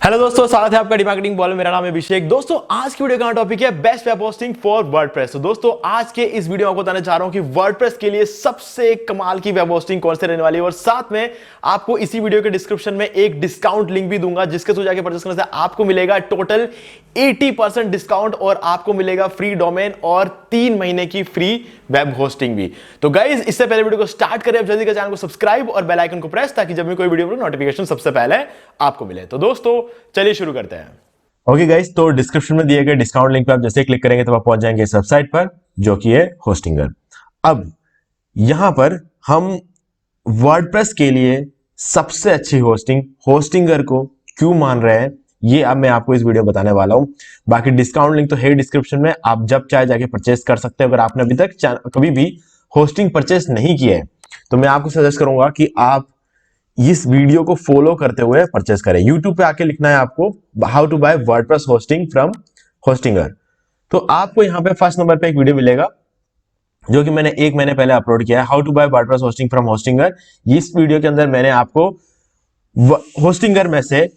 Hello दोस्तों, स्वागत है आपका डिमार्केटिंग बॉल में। मेरा नाम है अभिषेक। दोस्तों, आज की वीडियो का टॉपिक है best web hosting for WordPress. तो दोस्तों, आज के इस वीडियो में आपको बताने जा रहा हूं कि वर्डप्रेस के लिए सबसे कमाल की वेब होस्टिंग कौन से रहने वाली है, और साथ में आपको इसी वीडियो के डिस्क्रिप्शन में एक डिस्काउंट लिंक भी दूंगा, जिसके थ्रू जाके परचेस करने से आपको मिलेगा टोटल 80% डिस्काउंट और आपको मिलेगा फ्री डोमेन और 3 महीने की फ्री वेब होस्टिंग भी। तो गाइज, इससे पहले वीडियो को स्टार्ट करें, अब जल्दी का चैनल को सब्सक्राइब और बेल आइकन को प्रेस, ताकि जब भी कोई वीडियो नोटिफिकेशन सबसे पहले आपको मिले। तो दोस्तों, चलिए शुरू करते हैं। ओके गाइस, तो डिस्क्रिप्शन में दिए गए डिस्काउंट लिंक पे आप जैसे क्लिक करेंगे तो आप पहुंच जाएंगे इस वेबसाइट पर, जो कि है होस्टिंगर। अब यहां पर हम वर्डप्रेस के लिए सबसे अच्छी होस्टिंग होस्टिंगर को क्यों मान रहे हैं, ये अब मैं आपको इस वीडियो में बताने वाला हूं। बाकी डिस्काउंट लिंक तो है डिस्क्रिप्शन में, आप जब चाहे जाके परचेस कर सकते हैं। अगर आपने अभी तक कभी भी होस्टिंग परचेस नहीं किया है तो मैं आपको सजेस्ट करूंगा कि आप इस वीडियो को फॉलो करते हुए परचेस करें। YouTube पे आके लिखना है आपको how to buy WordPress hosting from Hostinger. तो आपको यहाँ पे फर्स्ट नंबर पे एक वीडियो मिलेगा जो कि मैंने 1 महीने पहले अपलोड किया है, how to buy WordPress hosting from Hostinger. इस वीडियो के अंदर मैंने आपको होस्टिंगर में से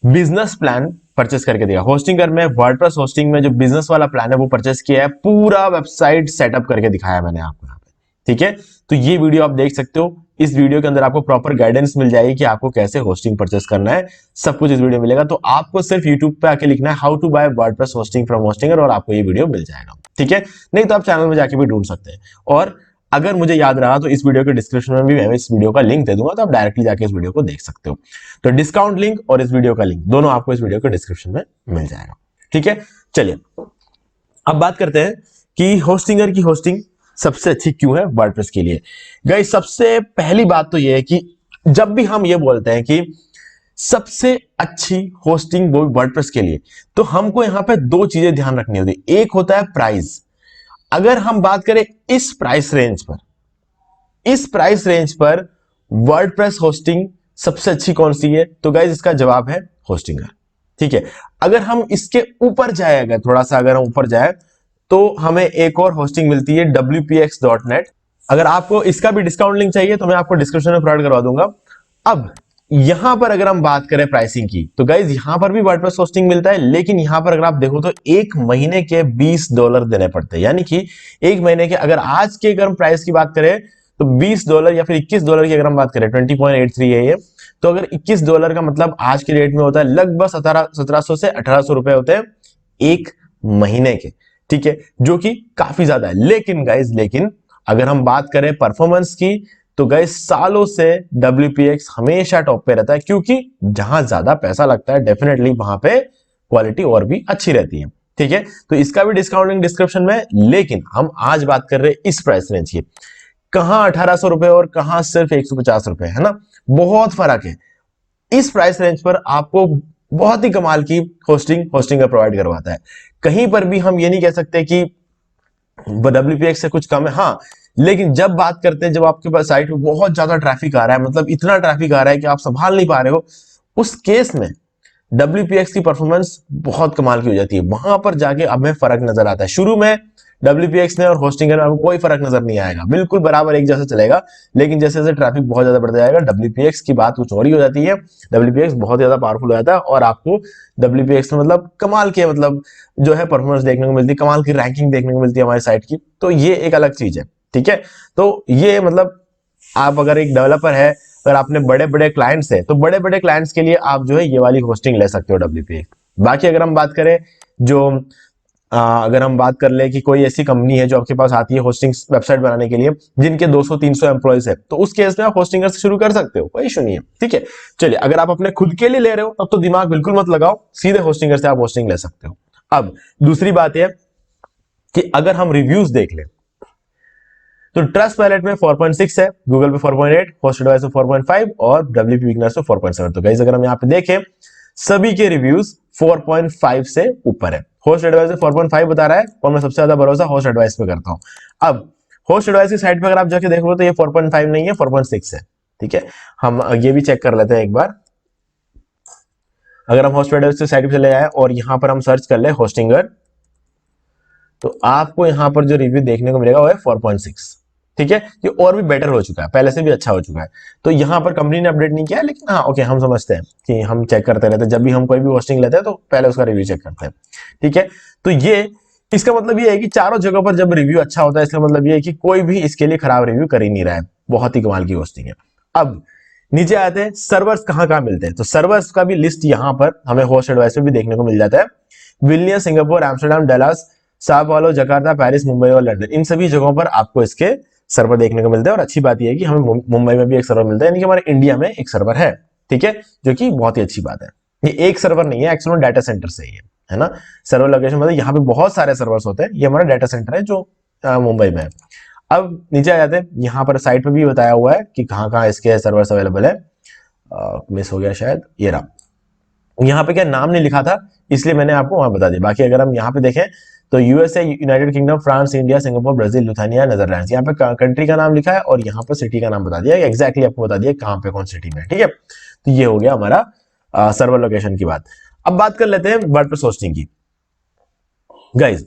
बिजनेस प्लान परचेस करके दिया। होस्टिंगर में वर्डप्रेस होस्टिंग में जो बिजनेस वाला प्लान है वो परचेस किया है, पूरा वेबसाइट सेटअप करके दिखाया मैंने आपको यहाँ पे। ठीक है, तो ये वीडियो आप देख सकते हो। इस वीडियो के अंदर आपको प्रॉपर गाइडेंस मिल जाएगी कि आपको कैसे होस्टिंग परचेस करना है, सब कुछ इस वीडियो मिलेगा। तो आपको सिर्फ YouTube पे आके लिखना है how to buy WordPress hosting from Hostinger और आपको ये वीडियो मिल जाएगा। ठीक है, नहीं तो आप चैनल में जाके भी ढूंढ सकते हैं। और अगर मुझे याद रहा तो इस वीडियो के डिस्क्रिप्शन में भी मैं इस वीडियो का लिंक दे दूंगा, तो आप डायरेक्टली जाके इस वीडियो को देख सकते हो। तो डिस्काउंट लिंक और इस वीडियो का लिंक दोनों आपको इस वीडियो के डिस्क्रिप्शन में मिल जाएगा। ठीक है, चलिए अब बात करते हैं कि होस्टिंगर की होस्टिंग सबसे अच्छी क्यों है वर्डप्रेस के लिए। गाइस, सबसे पहली बात तो यह है कि जब भी हम ये बोलते हैं कि सबसे अच्छी होस्टिंग वो वर्डप्रेस के लिए, तो हमको यहां पे 2 चीजें ध्यान रखनी होती है। एक होता है प्राइस। अगर हम बात करें इस प्राइस रेंज पर वर्डप्रेस होस्टिंग सबसे अच्छी कौन सी है, तो गाइस इसका जवाब है होस्टिंगर। ठीक है, अगर हम इसके ऊपर जाए, अगर थोड़ा सा अगर हम ऊपर जाए तो हमें एक और होस्टिंग मिलती है wpx.net। अगर आपको इसका भी डिस्काउंट लिंक चाहिए तो मैं आपको डिस्क्रिप्शन में प्रोवाइड करवा दूंगा। अब यहां पर अगर हम बात करें प्राइसिंग की, तो गाइज यहां पर भी वर्डप्रेस होस्टिंग मिलता है, लेकिन यहां पर अगर आप देखो तो 1 महीने के $20 देने पड़ते हैं। यानी कि 1 महीने के, अगर आज के अगर हम प्राइस की बात करें तो $20 या फिर $21 की अगर हम बात करें, 20.83 है ये, तो अगर $21 का मतलब आज के रेट में होता है लगभग 1700 से 1800 रुपए होते हैं 1 महीने के। ठीक है, जो कि काफी ज्यादा है। लेकिन अगर हम बात करें परफॉर्मेंस की, तो गाइस सालों से WPX हमेशा टॉप पे रहता है, क्योंकि जहां ज्यादा पैसा लगता है डेफिनेटली वहां पे क्वालिटी और भी अच्छी रहती है। ठीक है, तो इसका भी डिस्काउंट लिंक डिस्क्रिप्शन में। लेकिन हम आज बात कर रहे हैं इस प्राइस रेंज की, कहां 1800 रुपए और कहां सिर्फ 150 रुपए, है ना, बहुत फर्क है। इस प्राइस रेंज पर आपको बहुत ही कमाल की होस्टिंग प्रोवाइड करवाता है। कहीं पर भी हम ये नहीं कह सकते कि WPX से कुछ कम है, हाँ। लेकिन जब बात करते हैं, जब आपके पास साइट में बहुत ज्यादा ट्रैफिक आ रहा है, मतलब इतना ट्रैफिक आ रहा है कि आप संभाल नहीं पा रहे हो, उस केस में WPX की परफॉर्मेंस बहुत कमाल की हो जाती है। वहां पर जाके अब हमें फर्क नजर आता है। शुरू में WPX ने और होस्टिंगर में आपको कोई फर्क नजर नहीं आएगा, बिल्कुल बराबर एक जैसा चलेगा। लेकिन जैसे जैसे ट्रैफिक बहुत ज्यादा बढ़ता जाएगा, WPX की बात कुछ और ही हो जाती है। WPX बहुत ज्यादा पावरफुल हो जाता है और आपको WPX में मतलब कमाल के मतलब जो है परफॉर्मेंस देखने को मिलती है, कमाल की रैंकिंग देखने को मिलती है हमारी साइट की। तो ये एक अलग चीज है। ठीक है, तो ये मतलब आप अगर एक डेवलपर है, अगर आपने बड़े बड़े क्लाइंट्स है, तो बड़े बड़े क्लाइंट्स के लिए आप जो है ये वाली होस्टिंग ले सकते हो WPX। बाकी अगर हम बात करें जो अगर हम बात कर ले कि कोई ऐसी कंपनी है जो आपके पास आती है होस्टिंग वेबसाइट बनाने के लिए, जिनके 200-300 एम्प्लॉइज है, तो उस केस में आप होस्टिंगर से शुरू कर सकते हो, कोई इशू नहीं है। ठीक है, चलिए अगर आप अपने खुद के लिए ले रहे हो तब तो दिमाग बिल्कुल मत लगाओ, सीधे होस्टिंगर से आप होस्टिंग ले सकते हो। अब दूसरी बात यह कि अगर हम रिव्यूज देख ले, तो ट्रस्ट वैलेट में 4.6 है, गूगल पे 4.8, होस्टेडवाइज में 4.5 और WP विगनर्स में 4.7। तो गाइस अगर हम यहाँ पे देखें, सभी के रिव्यूज 4.5 से ऊपर है। होस्ट एडवाइस में 4.5 बता रहा है और मैं सबसे ज्यादा भरोसा होस्ट एडवाइस पे करता हूं। अब होस्ट एडवाइस की साइट पे अगर आप जाके देखोगे तो ये 4.5 नहीं है, 4.6 है। ठीक है, हम ये भी चेक कर लेते हैं एक बार। अगर हम होस्ट एडवाइस की साइट पे चले जाए और यहां पर हम सर्च कर ले होस्टिंगर, तो आपको यहां पर जो रिव्यू देखने को मिलेगा वो है 4.6। ठीक है, ये और भी बेटर हो चुका है, पहले से भी अच्छा हो चुका है। तो यहाँ पर कंपनी ने अपडेट नहीं किया, लेकिन हाँ ओके, हम समझते हैं कि हम चेक करते रहते हैं, जब भी हम कोई भी होस्टिंग लेते हैं तो पहले उसका रिव्यू चेक करते हैं। ठीक है, तो ये इसका मतलब ये है कि चारों जगहों पर जब रिव्यू अच्छा होता है, इसका मतलब ये है कि कोई भी इसके लिए खराब रिव्यू कर ही नहीं रहा है। बहुत ही कमाल की होस्टिंग है। अब नीचे आते हैं, सर्वर्स कहाँ कहाँ मिलते हैं। तो सर्वर्स का भी लिस्ट यहाँ पर हमें होस्ट एडवाइस पे भी देखने को मिल जाता है। Vilnius, Singapore, Amsterdam, Dallas, sao Paulo, Jakarta, Paris, Mumbai और लंदन, इन सभी जगहों पर आपको इसके सर्वर देखने को मिलते हैं। और अच्छी बात यह है कि हमें मुंबई में भी एक सर्वर मिलता है, यानी कि हमारे इंडिया में एक सर्वर है। ठीक है, जो कि बहुत ही अच्छी बात है। ये एक सर्वर नहीं है, एक्चुअली डाटा सेंटर से ही है ना। सर्वर लोकेशन मतलब यहाँ पे बहुत सारे सर्वर्स होते हैं, ये हमारा डाटा सेंटर है जो मुंबई में है। अब नीचे आ जाते हैं, यहाँ पर साइट पे भी बताया हुआ है कि कहाँ कहाँ इसके सर्वर्स अवेलेबल है। मिस हो गया शायद, ये रहा। यहाँ पे क्या नाम नहीं लिखा था, इसलिए मैंने आपको वहां बता दिया। बाकी अगर हम यहाँ पे देखें तो USA, United kingdom, France, India, Singapore, Brazil, Lithuania, Netherlands, यहाँ पे कंट्री का नाम लिखा है और यहाँ पर सिटी का नाम बता दिया, एक्जैक्टली आपको बता दिया कहाँ पे कौन सिटी में। ठीक है, तो ये हो गया हमारा सर्वर लोकेशन की बात। अब बात कर लेते हैं वर्डप्रेस होस्टिंग की। गाइज,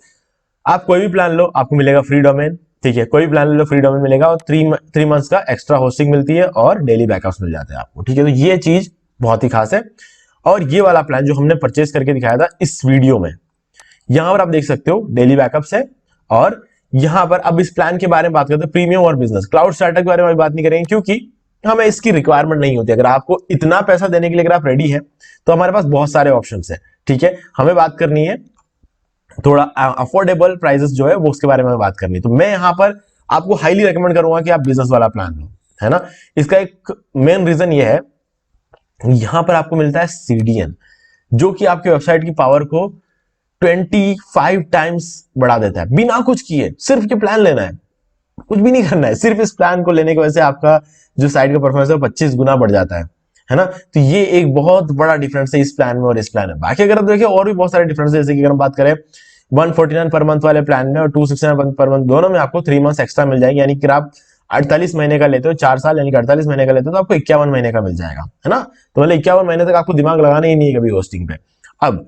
आप कोई भी प्लान लो, आपको मिलेगा फ्री डोमेन। ठीक है, कोई भी प्लान ले लो, फ्री डोमेन मिलेगा और 3 मंथ्स का एक्स्ट्रा होस्टिंग मिलती है और डेली बैकअप्स मिल जाते हैं आपको। ठीक है, तो ये चीज बहुत ही खास है। और ये वाला प्लान जो हमने परचेज करके दिखाया था इस वीडियो में, यहां पर आप देख सकते हो डेली बैकअप्स है। और यहां पर अब इस प्लान के बारे में बात करते हैं, प्रीमियम और बिजनेस। क्लाउड स्टार्टर के बारे में बात नहीं करेंगे क्योंकि हमें इसकी रिक्वायरमेंट नहीं होती। अगर आपको इतना पैसा देने के लिए अगर आप रेडी है तो हमारे पास बहुत सारे ऑप्शन है। ठीक है, हमें बात करनी है थोड़ा अफोर्डेबल प्राइसेस जो है वो, उसके बारे में बात करनी है। तो मैं यहां पर आपको हाईली रेकमेंड करूंगा कि आप बिजनेस वाला प्लान लो, है ना। इसका एक मेन रीजन ये है, यहां पर आपको मिलता है सीडीएन, जो कि आपके वेबसाइट की पावर को 25 टाइम्स बढ़ा देता है बिना कुछ किए। सिर्फ ये प्लान लेना है, कुछ भी नहीं करना है, सिर्फ इस प्लान को लेने की वजह से आपका जो साइट का परफॉर्मेंस है 25 गुना बढ़ जाता है ना। तो ये एक बहुत बड़ा डिफरेंस है इस प्लान में और इस प्लान में। बाकी अगर आप देखिए और भी बहुत सारे डिफरेंस है, जैसे कि अगर हम बात करें 149 पर मंथ वाले प्लान में और 269 पर मंथ, दोनों में आपको 3 मंथ्स एक्स्ट्रा मिल जाएंगे। यानी कि आप 48 महीने का लेते हो, 4 साल यानी कि 48 महीने का लेते हो तो आपको 51 महीने का मिल जाएगा, है ना। तो मतलब 51 महीने तक आपको दिमाग लगाना ही नहीं है कभी होस्टिंग पे। अब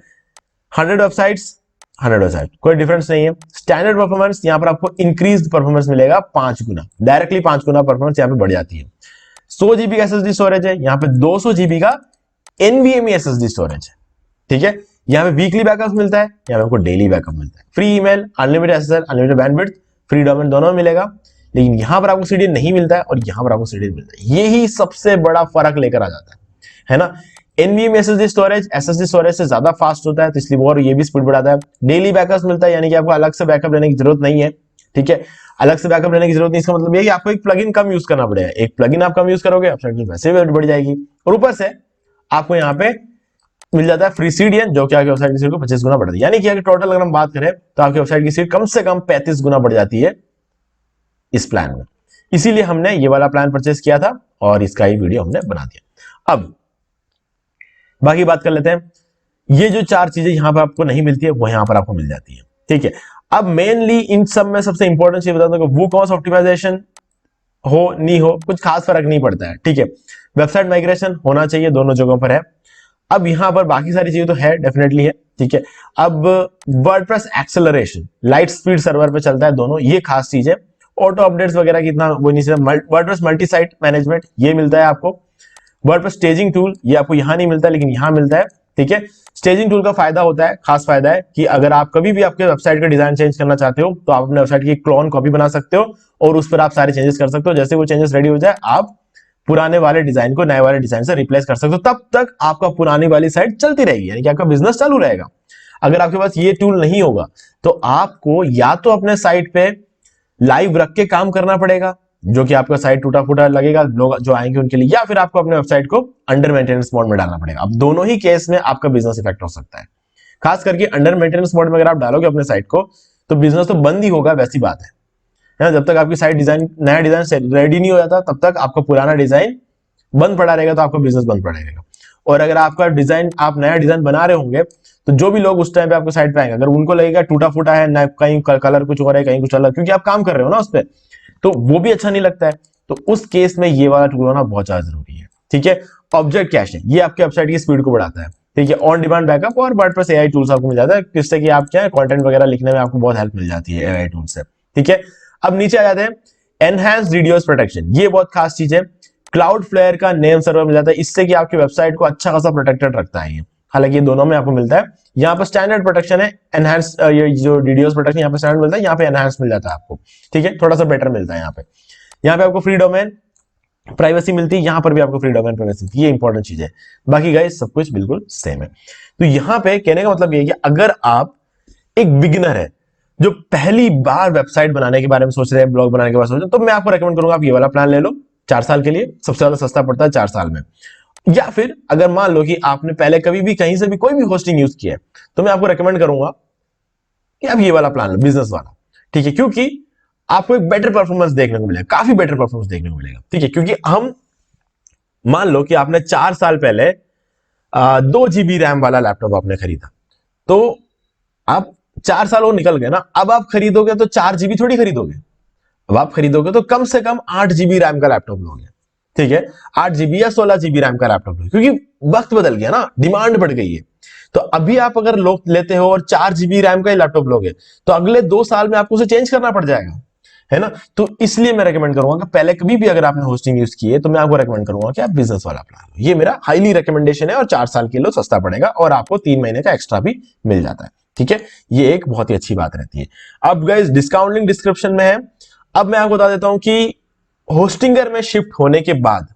100 वेबसाइट्स, 100 वेबसाइट, कोई डिफरेंस नहीं है। स्टैंडर्ड परफॉर्मेंस यहाँ पर आपको इंक्रीज परफॉर्मेंस मिलेगा 5 गुना, डायरेक्टली 5 गुना परफॉर्मेंस यहाँ पे बढ़ जाती है। 100 जीबी का एसएसडी स्टोरेज है, यहाँ पे 200 जीबी का एनवीएमई एसएसडी स्टोरेज है। ठीक है, यहाँ पे वीकली बैकअप मिलता है, यहाँ पे आपको डेली बैकअप मिलता है। Free email, unlimited SSL, unlimited bandwidth, free domain, दोनों मिलेगा। लेकिन यहां पर आपको सीडीएन नहीं मिलता है और यहां पर आपको सीडीएन मिलता है। यही सबसे बड़ा फर्क लेकर आ जाता है ना। NVMe SSD storage SSD storage से ज्यादा फास्ट होता है, तो इसलिए और ये भी स्पीड बढ़ाता है। डेली बैकअप मिलता है, यानी कि आपको अलग से बैकअप लेने की जरूरत नहीं है। ठीक है, अलग से बैकअप लेने की जरूरत नहीं, इसका मतलब ये कि आपको एक प्लगइन कम यूज करना पड़ेगा। एक प्लगइन आप कम यूज करोगे, वेबसाइट की वैसे भी बढ़ जाएगी और ऊपर से आपको यहाँ पे मिल जाता है फ्री सीडीएन, जो कि आपकी वेबसाइट की सीट को 25 गुना बढ़ जाती है। यानी कि टोटल अगर हम बात करें तो आपकी वेबसाइट की सीट कम से कम 35 गुना बढ़ जाती है इस प्लान में। इसीलिए हमने ये वाला प्लान परचेस किया था और इसका ही वीडियो हमने बना दिया। अब बाकी बात कर लेते हैं, ये जो 4 चीजें यहां पर आपको नहीं मिलती है वो यहां पर आपको मिल जाती है। ठीक है, अब मेनली इन सब में सबसे इंपॉर्टेंट चीज बता दूं कि WooCommerce ऑप्टिमाइजेशन हो नहीं हो कुछ खास फर्क नहीं पड़ता है। ठीक है, वेबसाइट माइग्रेशन होना चाहिए, दोनों जगहों पर है। अब यहां पर बाकी सारी चीजें तो है, डेफिनेटली है। ठीक है, अब WordPress acceleration, light speed server पे चलता है दोनों, ये खास चीज है। ऑटो अपडेट्स वगैरह की इतना वो नहीं चाहिए। वर्डप्रेस मल्टी साइट मैनेजमेंट ये मिलता है आपको। वर्डप्रेस स्टेजिंग टूल ये आपको यहां नहीं मिलता लेकिन यहां मिलता है। ठीक है, स्टेजिंग टूल का फायदा होता है, खास फायदा है कि अगर आप कभी भी आपके वेबसाइट का डिजाइन चेंज करना चाहते हो तो आप अपने वेबसाइट की क्लोन कॉपी बना सकते हो और उस पर आप सारे चेंजेस कर सकते हो। जैसे वो चेंजेस रेडी हो जाए आप पुराने वाले डिजाइन को नए वाले डिजाइन से रिप्लेस कर सकते हो, तब तक आपका पुरानी वाली साइट चलती रहेगी, यानी कि आपका बिजनेस चालू रहेगा। अगर आपके पास ये टूल नहीं होगा तो आपको या तो अपने साइट पे लाइव रख के काम करना पड़ेगा, जो कि आपका साइट टूटा फूटा लगेगा लोग जो आएंगे उनके लिए, या फिर आपको अपने वेबसाइट को अंडर मेंटेनेंस मोड में डालना पड़ेगा। अब दोनों ही केस में आपका बिजनेस इफेक्ट हो सकता है। खास करके अंडर मेंटेनेंस मोड में अगर आप डालोगे अपने साइट को तो बिजनेस तो बंद ही होगा, वैसी बात है। जब तक आपकी साइट डिजाइन नया डिजाइन रेडी नहीं हो जाता तब तक आपका पुराना डिजाइन बंद पड़ा रहेगा, तो आपका बिजनेस बंद पड़ा रहेगा। और अगर आपका डिजाइन आप नया डिजाइन बना रहे होंगे तो जो भी लोग उस टाइम पे आपको साइट पे आएंगे, अगर उनको लगेगा टूटा फूटा है ना, कहीं कलर कुछ हो रहा है कहीं कुछ अलग, क्योंकि आप काम कर रहे हो ना उस पर, तो वो भी अच्छा नहीं लगता है। तो उस केस में ये वाला टूल होना बहुत ज्यादा जरूरी है। ठीक है, ऑब्जेक्ट कैश है, ये आपके वेबसाइट की स्पीड को बढ़ाता है। ठीक है, ऑन डिमांड बैकअप और वर्डप्रेस एआई टूल्स आपको मिल जाता है, जिससे कि आप क्या है कंटेंट वगैरह लिखने में आपको बहुत हेल्प मिल जाती है एआई टूल से। ठीक है, अब नीचे आ जाते हैं, एनहांस्ड डीडोस प्रोटेक्शन, ये बहुत खास चीज है। क्लाउडफ्लेयर का नेम सर्वर मिल जाता है, इससे कि आपकी वेबसाइट को अच्छा खासा प्रोटेक्टेड रखता है ये। हालांकि ये दोनों में आपको मिलता है। यहाँ पर स्टैंडर्ड प्रोटेक्शन है, एनहांस ये जो डीडोस प्रोटेक्शन यहाँ पे स्टैंडर्ड मिलता है, यहाँ पे एनहांस मिल जाता है आपको। ठीक है, थोड़ा सा बेटर मिलता है यहाँ पे। यहाँ पे आपको फ्री डोमेन प्राइवेसी मिलती है, यहाँ पर भी आपको फ्री डोमेन प्राइवेसी मिलती है, ये इंपॉर्टेंट चीज है। बाकी गाइस सब कुछ बिल्कुल सेम है। तो यहाँ पे कहने का मतलब ये है कि अगर आप एक बिगिनर है जो पहली बार वेबसाइट बनाने के बारे में सोच रहे हैं, ब्लॉग बनाने के बारे में सोच रहे हैं, तो मैं आपको रेकमेंड करूंगा आप ये वाला प्लान ले लो 4 साल के लिए। सबसे ज्यादा सस्ता पड़ता है 4 साल में। या फिर अगर मान लो कि आपने पहले कभी भी कहीं से भी कोई भी होस्टिंग यूज किया है, तो मैं आपको रेकमेंड करूंगा कि आप ये वाला प्लान लो, बिजनेस वाला। ठीक है, क्योंकि आपको एक बेटर परफॉर्मेंस देखने को मिलेगा, काफी बेटर परफॉर्मेंस देखने को मिलेगा। ठीक है, क्योंकि हम मान लो कि आपने 4 साल पहले 2 GB रैम वाला लैपटॉप आपने खरीदा, तो आप 4 साल वो निकल गए ना, अब आप खरीदोगे तो 4 GB थोड़ी खरीदोगे, अब आप खरीदोगे तो कम से कम 8 GB रैम का लैपटॉप लोगे। ठीक है, 8 GB या 16 GB रैम का लैपटॉप लोगे, क्योंकि वक्त बदल गया ना, डिमांड बढ़ गई है। तो अभी आप अगर लोग लेते हो और 4 GB रैम का ही लैपटॉप लोगे, तो अगले 2 साल में आपको उसे चेंज करना पड़ जाएगा, है ना। तो इसलिए मैं रेकमेंड करूंगा कि पहले कभी भी अगर आपने होस्टिंग यूज की है, तो मैं आपको रेकमेंड करूंगा कि आप बिजनेस वाला प्लान लो। ये मेरा हाईली रिकमेंडेशन है, और 4 साल के लिए सस्ता पड़ेगा और आपको 3 महीने का एक्स्ट्रा भी मिल जाता है। ठीक है, ये एक बहुत ही अच्छी बात रहती है। अब गाइस डिस्काउंट लिंक डिस्क्रिप्शन में है। अब मैं आपको बता देता हूं कि होस्टिंगर में शिफ्ट होने के बाद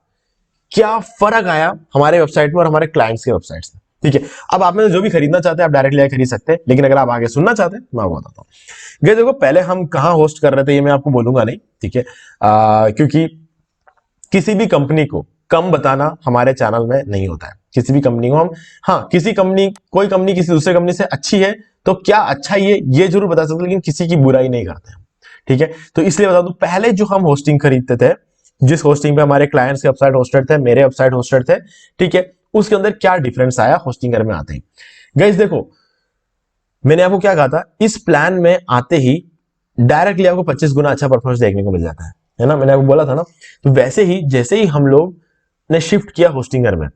क्या फर्क आया हमारे वेबसाइट में और हमारे क्लाइंट्स के वेबसाइट में। ठीक है, अब आप में जो भी खरीदना चाहते हैं आप डायरेक्टली आके खरीद सकते हैं, लेकिन अगर आप आगे सुनना चाहते हैं मैं आपको बताता हूं। देखो पहले हम कहां होस्ट कर रहे थे ये मैं आपको बोलूंगा नहीं। ठीक है, क्योंकि किसी भी कंपनी को कम बताना हमारे चैनल में नहीं होता है। किसी भी कंपनी को हम, हाँ किसी कंपनी, कोई कंपनी किसी दूसरे कंपनी से अच्छी है तो क्या अच्छा ये जरूर बता सकते हैं, लेकिन किसी की बुराई नहीं करते हैं। ठीक है, तो इसलिए बता दूं, पहले जो हम होस्टिंग खरीदते थे, जिस होस्टिंग पे हमारे क्लाइंट्स के वेबसाइट होस्टेड थे, मेरे वेबसाइट होस्टेड थे, ठीक है, उसके अंदर क्या डिफरेंस आया होस्टिंगर में आते ही। गाइस देखो, मैंने आपको क्या कहा था, इस प्लान में आते ही डायरेक्टली आपको 25 गुना अच्छा परफॉर्मेंस देखने को मिल जाता है ना, मैंने आपको बोला था ना। तो वैसे ही जैसे ही हम लोग ने शिफ्ट किया होस्टिंगर में,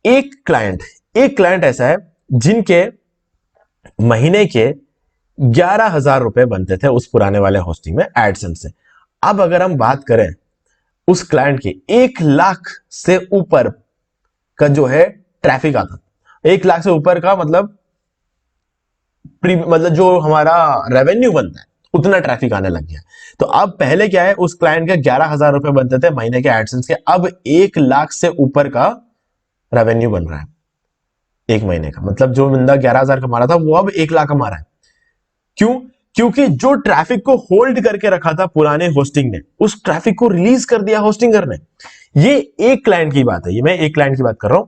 एक क्लाइंट ऐसा है जिनके महीने के 11,000 रुपए बनते थे उस पुराने वाले होस्टिंग में एडसेंस से। अब अगर हम बात करें उस क्लाइंट के 1 लाख से ऊपर का जो है ट्रैफिक आता, 1 लाख से ऊपर का मतलब जो हमारा रेवेन्यू बनता है उतना ट्रैफिक आने लग गया। तो अब पहले क्या है, उस क्लाइंट के 11,000 रुपए बनते थे महीने के एडसेंस के, अब 1 लाख से ऊपर का रेवेन्यू बन रहा है एक महीने का। मतलब जो बंदा 11,000 कमा रहा था वो अब 1 लाख कमा रहा है। क्यों? क्योंकि जो ट्रैफिक को होल्ड करके रखा था पुराने होस्टिंग ने, उस ट्रैफिक को रिलीज कर दिया होस्टिंगर ने। ये एक क्लाइंट की बात है, ये मैं एक क्लाइंट की बात कर रहा हूं।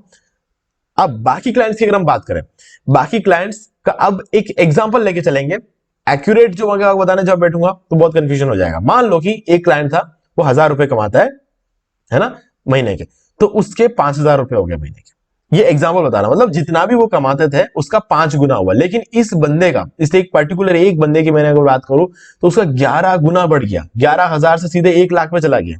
अब बाकी क्लाइंट्स की अगर हम बात करें, बाकी क्लाइंट्स का अब एक एग्जांपल लेके चलेंगे। एक्यूरेट जो मैं आपको बताने जब बैठूंगा तो बहुत कंफ्यूजन हो जाएगा। मान लो कि एक क्लाइंट था, वो 1,000 रुपए कमाता है ना महीने के, तो उसके 5,000 रुपए हो गए महीने के। ये एग्जांपल बता रहा हूं, मतलब जितना भी वो कमाते थे उसका 5 गुना हुआ। लेकिन इस बंदे का, इसलिए एक पर्टिकुलर एक बंदे की मैंने अगर बात करूं तो उसका 11 गुना बढ़ गया, 11,000 से सीधे 1 लाख में चला गया,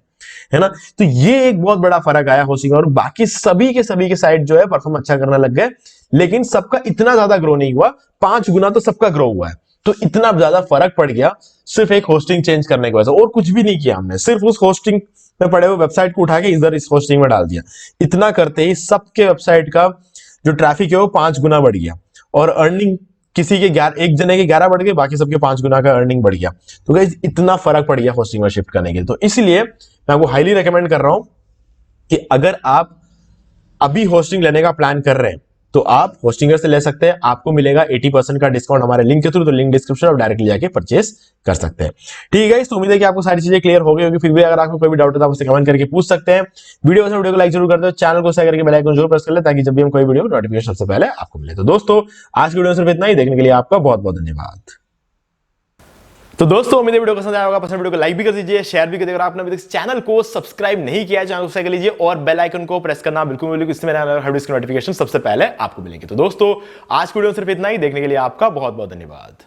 है ना। तो ये एक बहुत बड़ा फर्क आया होस्टिंग और बाकी सभी के साइट जो है परफॉर्म अच्छा करने लग गए, लेकिन सबका इतना ज्यादा ग्रो नहीं हुआ। 5 गुना तो सबका ग्रो हुआ है। तो इतना ज्यादा फर्क पड़ गया सिर्फ एक होस्टिंग चेंज करने की वजह से, और कुछ भी नहीं किया हमने, सिर्फ उस होस्टिंग में पड़े हुए वेबसाइट को उठा के इधर इस होस्टिंग में डाल दिया। इतना करते ही सबके वेबसाइट का जो ट्रैफिक है वो 5 गुना बढ़ गया, और अर्निंग किसी के एक जने के 11 बढ़ गए, बाकी सबके 5 गुना का अर्निंग बढ़ गया। तो गाइस इतना फर्क पड़ गया होस्टिंग में शिफ्ट करने के लिए। तो इसलिए मैं आपको हाईली रेकमेंड कर रहा हूं कि अगर आप अभी होस्टिंग लेने का प्लान कर रहे हैं तो आप होस्टिंगर से ले सकते हैं। आपको मिलेगा 80% का डिस्काउंट हमारे लिंक के थ्रू, तो लिंक डिस्क्रिप्शन और डायरेक्टली जाके परचेस कर सकते हैं। ठीक है, तो उम्मीद है कि आपको सारी चीजें क्लियर हो गई होगी। फिर भी अगर आपको कोई भी डाउट है तो आप उसे कमेंट करके पूछ सकते हैं। वीडियो को लाइक जरूर कर दो, चैनल को सब्सक्राइब करके बेल आइकन जरूर प्रेस कर ले, ताकि जब भी हम कोई वीडियो नोटिफिकेशन सबसे पहले आपको मिले। तो दोस्तों आज की वीडियो सिर्फ इतना ही, देखने के लिए आपका बहुत बहुत धन्यवाद। तो दोस्तों उम्मीद है वीडियो पसंद आया होगा। पसंद वीडियो को लाइक भी कर दीजिए, शेयर भी कर दीजिए। अगर आपने अभी तक चैनल को सब्सक्राइब नहीं किया है, चैनल को सब्सक्राइब कर लीजिए और बेल आइकन को प्रेस करना बिल्कुल भूलिए, इससे मेरा हर वीडियो की नोटिफिकेशन सबसे पहले आपको मिलेंगे। तो दोस्तों आज की वीडियो सिर्फ इतना ही, देखने के लिए आपका बहुत बहुत धन्यवाद।